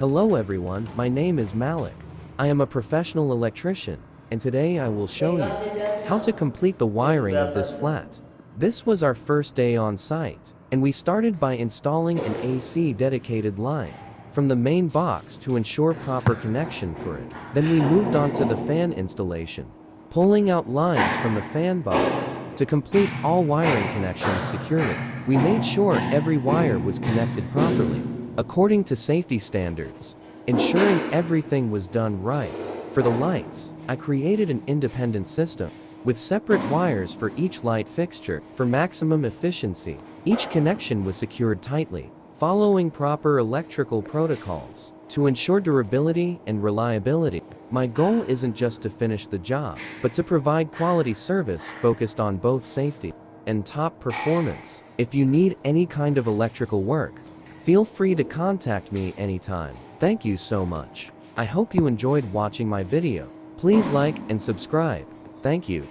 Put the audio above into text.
Hello everyone, my name is Malik. I am a professional electrician, and today I will show you how to complete the wiring of this flat. This was our first day on site, and we started by installing an AC dedicated line from the main box to ensure proper connection for it. Then we moved on to the fan installation, pulling out lines from the fan box. To complete all wiring connections securely, we made sure every wire was connected properly, according to safety standards, ensuring everything was done right. For the lights, I created an independent system with separate wires for each light fixture for maximum efficiency. Each connection was secured tightly, following proper electrical protocols to ensure durability and reliability. My goal isn't just to finish the job, but to provide quality service focused on both safety and top performance. If you need any kind of electrical work, feel free to contact me anytime. Thank you so much. I hope you enjoyed watching my video. Please like and subscribe. Thank you.